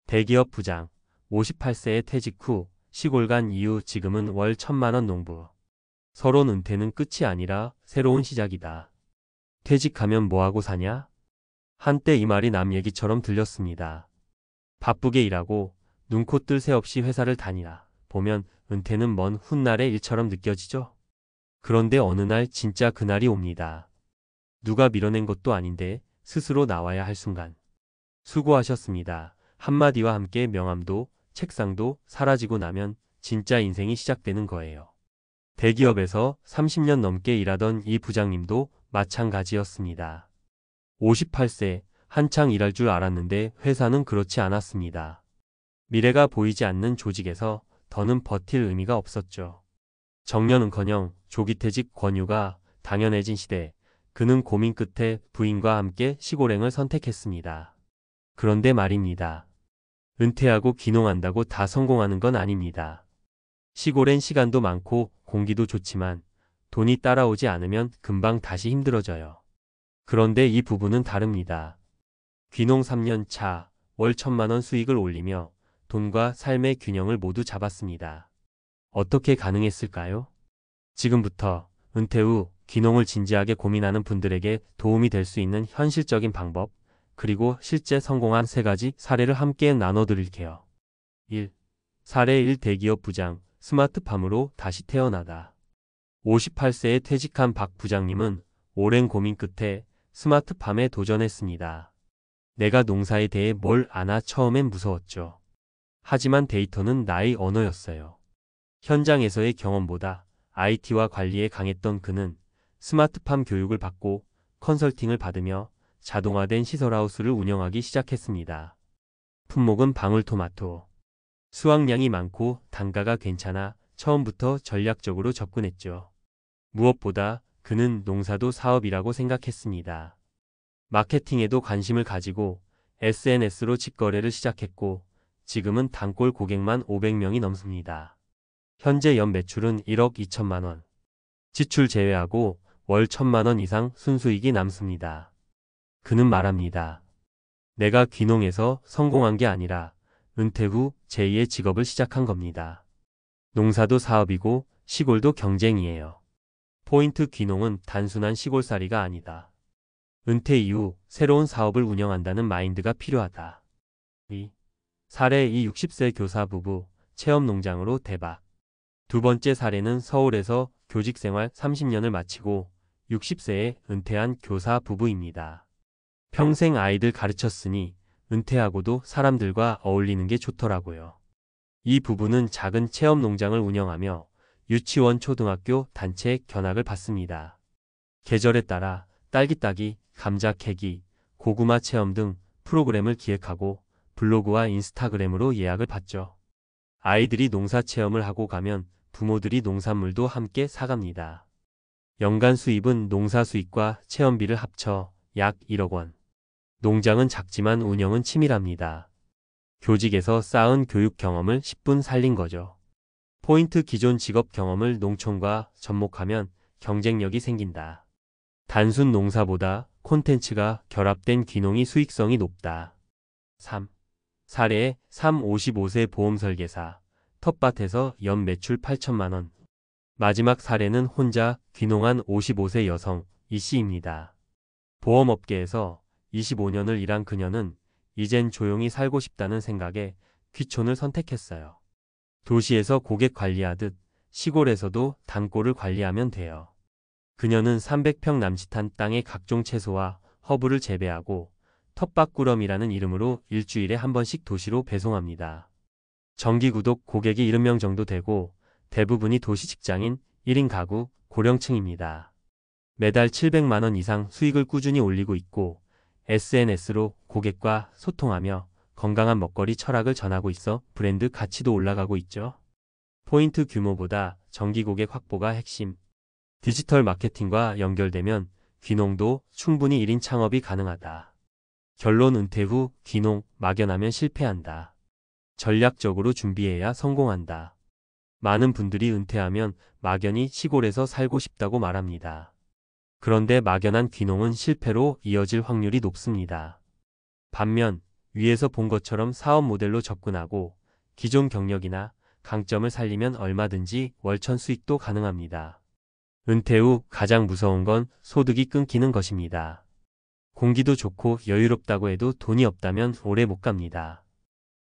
대기업 부장, 58세에 퇴직 후 시골 간 이후 지금은 월 1,000만 원 농부. 서론 은퇴는 끝이 아니라 새로운 시작이다. 퇴직하면 뭐하고 사냐? 한때 이 말이 남 얘기처럼 들렸습니다. 바쁘게 일하고 눈코 뜰 새 없이 회사를 다니라 보면 은퇴는 먼 훗날의 일처럼 느껴지죠. 그런데 어느 날 진짜 그날이 옵니다. 누가 밀어낸 것도 아닌데 스스로 나와야 할 순간. 수고하셨습니다. 한마디와 함께 명함도 책상도 사라지고 나면 진짜 인생이 시작되는 거예요. 대기업에서 30년 넘게 일하던 이 부장님도 마찬가지였습니다. 58세, 한창 일할 줄 알았는데 회사는 그렇지 않았습니다. 미래가 보이지 않는 조직에서 더는 버틸 의미가 없었죠. 정년은커녕 조기퇴직 권유가 당연해진 시대, 그는 고민 끝에 부인과 함께 시골행을 선택했습니다. 그런데 말입니다. 은퇴하고 귀농한다고 다 성공하는 건 아닙니다. 시골엔 시간도 많고 공기도 좋지만 돈이 따라오지 않으면 금방 다시 힘들어져요. 그런데 이 부부는 다릅니다. 귀농 3년 차, 월 1,000만 원 수익을 올리며 돈과 삶의 균형을 모두 잡았습니다. 어떻게 가능했을까요? 지금부터 은퇴 후 귀농을 진지하게 고민하는 분들에게 도움이 될 수 있는 현실적인 방법, 그리고 실제 성공한 3가지 사례를 함께 나눠드릴게요. 1. 사례 1. 대기업 부장, 스마트팜으로 다시 태어나다. 58세에 퇴직한 박 부장님은 오랜 고민 끝에 스마트팜에 도전했습니다. 내가 농사에 대해 뭘 아나 처음엔 무서웠죠. 하지만 데이터는 나의 언어였어요. 현장에서의 경험보다 IT와 관리에 강했던 그는 스마트팜 교육을 받고 컨설팅을 받으며 자동화된 시설하우스를 운영하기 시작했습니다. 품목은 방울토마토. 수확량이 많고 단가가 괜찮아 처음부터 전략적으로 접근했죠. 무엇보다 그는 농사도 사업이라고 생각했습니다. 마케팅에도 관심을 가지고 SNS로 직거래를 시작했고 지금은 단골 고객만 500명이 넘습니다. 현재 연 매출은 1억 2천만 원. 지출 제외하고 월 1,000만 원 이상 순수익이 남습니다. 그는 말합니다. 내가 귀농해서 성공한 게 아니라 은퇴 후 제2의 직업을 시작한 겁니다. 농사도 사업이고 시골도 경쟁이에요. 포인트 귀농은 단순한 시골살이가 아니다. 은퇴 이후 새로운 사업을 운영한다는 마인드가 필요하다. 2. 사례 2. 60세 교사 부부, 체험농장으로 대박. 두 번째 사례는 서울에서 교직생활 30년을 마치고 60세에 은퇴한 교사 부부입니다. 평생 아이들 가르쳤으니 은퇴하고도 사람들과 어울리는 게 좋더라고요. 이 부부는 작은 체험농장을 운영하며 유치원, 초등학교, 단체 견학을 받습니다. 계절에 따라 딸기 따기, 감자 캐기, 고구마 체험 등 프로그램을 기획하고 블로그와 인스타그램으로 예약을 받죠. 아이들이 농사 체험을 하고 가면 부모들이 농산물도 함께 사갑니다. 연간 수입은 농사 수익과 체험비를 합쳐 약 1억 원. 농장은 작지만 운영은 치밀합니다. 교직에서 쌓은 교육 경험을 10분 살린 거죠. 포인트 기존 직업 경험을 농촌과 접목하면 경쟁력이 생긴다. 단순 농사보다 콘텐츠가 결합된 귀농이 수익성이 높다. 3. 사례 3. 55세 보험 설계사, 텃밭에서 연 매출 8천만 원. 마지막 사례는 혼자 귀농한 55세 여성 이씨입니다. 보험업계에서 25년을 일한 그녀는 이젠 조용히 살고 싶다는 생각에 귀촌을 선택했어요. 도시에서 고객 관리하듯 시골에서도 단골을 관리하면 돼요. 그녀는 300평 남짓한 땅에 각종 채소와 허브를 재배하고 텃밭꾸러미라는 이름으로 일주일에 한 번씩 도시로 배송합니다. 정기구독 고객이 70명 정도 되고 대부분이 도시 직장인, 1인 가구, 고령층입니다. 매달 700만 원 이상 수익을 꾸준히 올리고 있고 SNS로 고객과 소통하며 건강한 먹거리 철학을 전하고 있어 브랜드 가치도 올라가고 있죠. 포인트 규모보다 정기 고객 확보가 핵심. 디지털 마케팅과 연결되면 귀농도 충분히 1인 창업이 가능하다. 결론 은퇴 후 귀농 막연하면 실패한다. 전략적으로 준비해야 성공한다. 많은 분들이 은퇴하면 막연히 시골에서 살고 싶다고 말합니다. 그런데 막연한 귀농은 실패로 이어질 확률이 높습니다. 반면 위에서 본 것처럼 사업 모델로 접근하고 기존 경력이나 강점을 살리면 얼마든지 월천 수익도 가능합니다. 은퇴 후 가장 무서운 건 소득이 끊기는 것입니다. 공기도 좋고 여유롭다고 해도 돈이 없다면 오래 못 갑니다.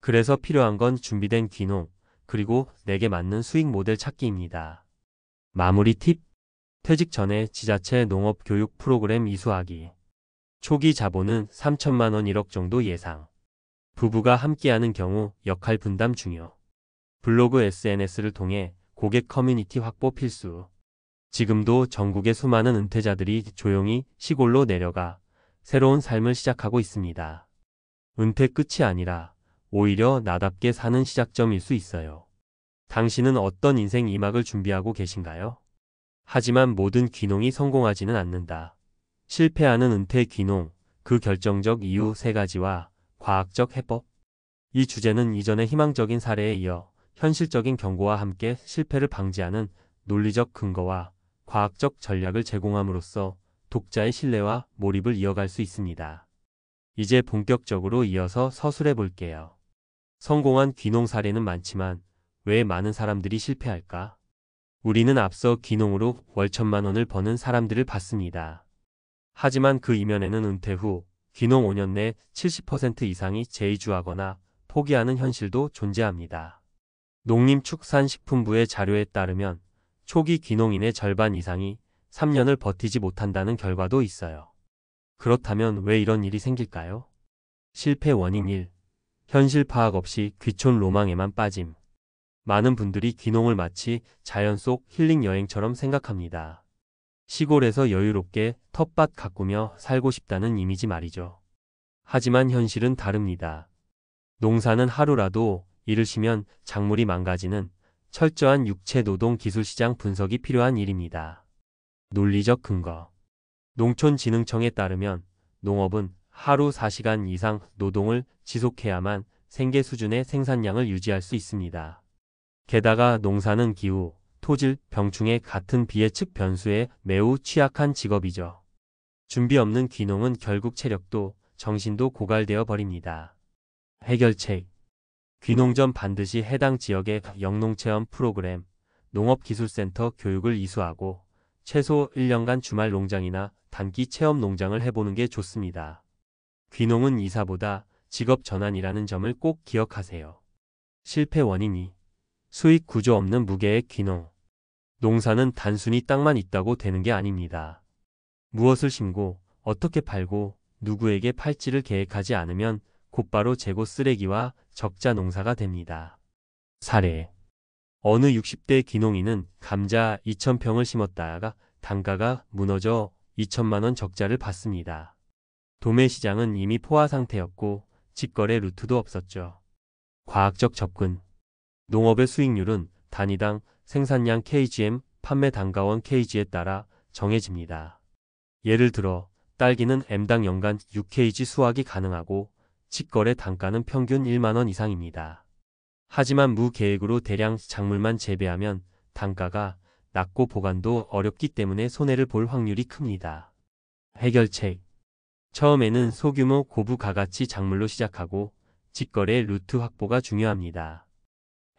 그래서 필요한 건 준비된 귀농, 그리고 내게 맞는 수익 모델 찾기입니다. 마무리 팁. 퇴직 전에 지자체 농업 교육 프로그램 이수하기. 초기 자본은 3천만 원 1억 정도 예상. 부부가 함께하는 경우 역할 분담 중요. 블로그 SNS를 통해 고객 커뮤니티 확보 필수. 지금도 전국의 수많은 은퇴자들이 조용히 시골로 내려가 새로운 삶을 시작하고 있습니다. 은퇴 끝이 아니라 오히려 나답게 사는 시작점일 수 있어요. 당신은 어떤 인생 2막을 준비하고 계신가요? 하지만 모든 귀농이 성공하지는 않는다. 실패하는 은퇴 귀농, 그 결정적 이유 3가지와 과학적 해법. 이 주제는 이전의 희망적인 사례에 이어 현실적인 경고와 함께 실패를 방지하는 논리적 근거와 과학적 전략을 제공함으로써 독자의 신뢰와 몰입을 이어갈 수 있습니다. 이제 본격적으로 이어서 서술해 볼게요. 성공한 귀농 사례는 많지만 왜 많은 사람들이 실패할까? 우리는 앞서 귀농으로 월 1,000만 원을 버는 사람들을 봤습니다. 하지만 그 이면에는 은퇴 후 귀농 5년 내 70% 이상이 재이주하거나 포기하는 현실도 존재합니다. 농림축산식품부의 자료에 따르면 초기 귀농인의 절반 이상이 3년을 버티지 못한다는 결과도 있어요. 그렇다면 왜 이런 일이 생길까요? 실패 원인 1. 현실 파악 없이 귀촌 로망에만 빠짐. 많은 분들이 귀농을 마치 자연 속 힐링 여행처럼 생각합니다. 시골에서 여유롭게 텃밭 가꾸며 살고 싶다는 이미지 말이죠. 하지만 현실은 다릅니다. 농사는 하루라도 일을 쉬면 작물이 망가지는 철저한 육체 노동 기술 시장 분석이 필요한 일입니다. 논리적 근거. 농촌진흥청에 따르면 농업은 하루 4시간 이상 노동을 지속해야만 생계 수준의 생산량을 유지할 수 있습니다. 게다가 농사는 기후, 토질, 병충해 같은 비예측 변수에 매우 취약한 직업이죠. 준비 없는 귀농은 결국 체력도 정신도 고갈되어 버립니다. 해결책. 귀농 전 반드시 해당 지역의 영농체험 프로그램, 농업기술센터 교육을 이수하고 최소 1년간 주말 농장이나 단기 체험 농장을 해보는 게 좋습니다. 귀농은 이사보다 직업 전환이라는 점을 꼭 기억하세요. 실패 원인 2. 수익 구조 없는 무계획 귀농. 농사는 단순히 땅만 있다고 되는 게 아닙니다. 무엇을 심고 어떻게 팔고 누구에게 팔지를 계획하지 않으면 곧바로 재고 쓰레기와 적자 농사가 됩니다. 사례. 어느 60대 귀농인은 감자 2,000평을 심었다가 단가가 무너져 2천만 원 적자를 봤습니다. 도매 시장은 이미 포화 상태였고 직거래 루트도 없었죠. 과학적 접근. 농업의 수익률은 단위당 생산량 kgm, 판매 단가원 kg에 따라 정해집니다. 예를 들어 딸기는 M당 연간 6kg 수확이 가능하고 직거래 단가는 평균 1만 원 이상입니다. 하지만 무계획으로 대량 작물만 재배하면 단가가 낮고 보관도 어렵기 때문에 손해를 볼 확률이 큽니다. 해결책. 처음에는 소규모 고부 가가치 작물로 시작하고 직거래 루트 확보가 중요합니다.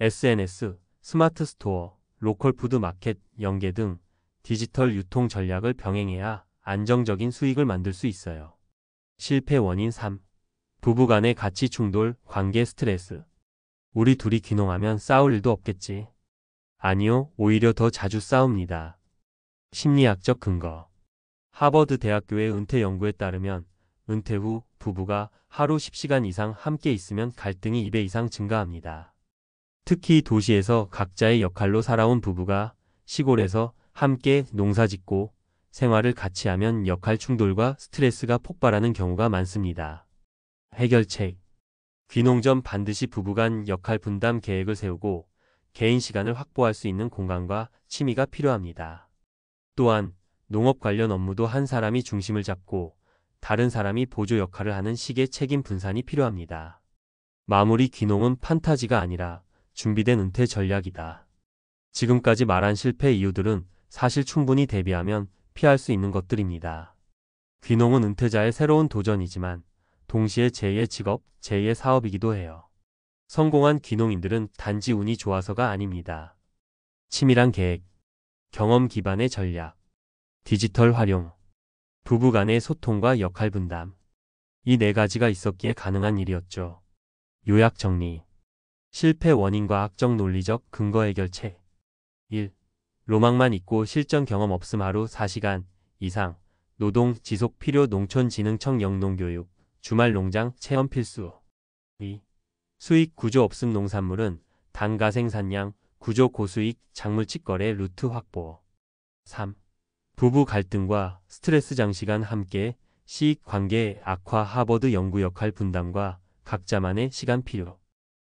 SNS, 스마트 스토어, 로컬 푸드 마켓, 연계 등 디지털 유통 전략을 병행해야 안정적인 수익을 만들 수 있어요. 실패 원인 3. 부부 간의 가치 충돌, 관계 스트레스. 우리 둘이 귀농하면 싸울 일도 없겠지. 아니요, 오히려 더 자주 싸웁니다. 심리학적 근거. 하버드 대학교의 은퇴 연구에 따르면 은퇴 후 부부가 하루 10시간 이상 함께 있으면 갈등이 2배 이상 증가합니다. 특히 도시에서 각자의 역할로 살아온 부부가 시골에서 함께 농사짓고 생활을 같이 하면 역할 충돌과 스트레스가 폭발하는 경우가 많습니다. 해결책. 귀농 전 반드시 부부간 역할 분담 계획을 세우고 개인 시간을 확보할 수 있는 공간과 취미가 필요합니다. 또한 농업 관련 업무도 한 사람이 중심을 잡고 다른 사람이 보조 역할을 하는 식의 책임 분산이 필요합니다. 마무리. 귀농은 판타지가 아니라 준비된 은퇴 전략이다. 지금까지 말한 실패 이유들은 사실 충분히 대비하면 피할 수 있는 것들입니다. 귀농은 은퇴자의 새로운 도전이지만 동시에 제2의 직업, 제2의 사업이기도 해요. 성공한 귀농인들은 단지 운이 좋아서가 아닙니다. 치밀한 계획, 경험 기반의 전략, 디지털 활용, 부부 간의 소통과 역할 분담. 이 네 가지가 있었기에 가능한 일이었죠. 요약 정리. 실패 원인과 학적 논리적 근거 해결책. 1. 로망만 있고 실전 경험 없음 하루 4시간 이상. 노동 지속 필요 농촌진흥청 영농교육. 주말 농장 체험 필수. 2. 수익 구조 없음 농산물은 단가 생산량, 구조 고수익, 작물집 거래 루트 확보. 3. 부부 갈등과 스트레스 장시간 함께 시익 관계 악화 하버드 연구 역할 분담과 각자만의 시간 필요.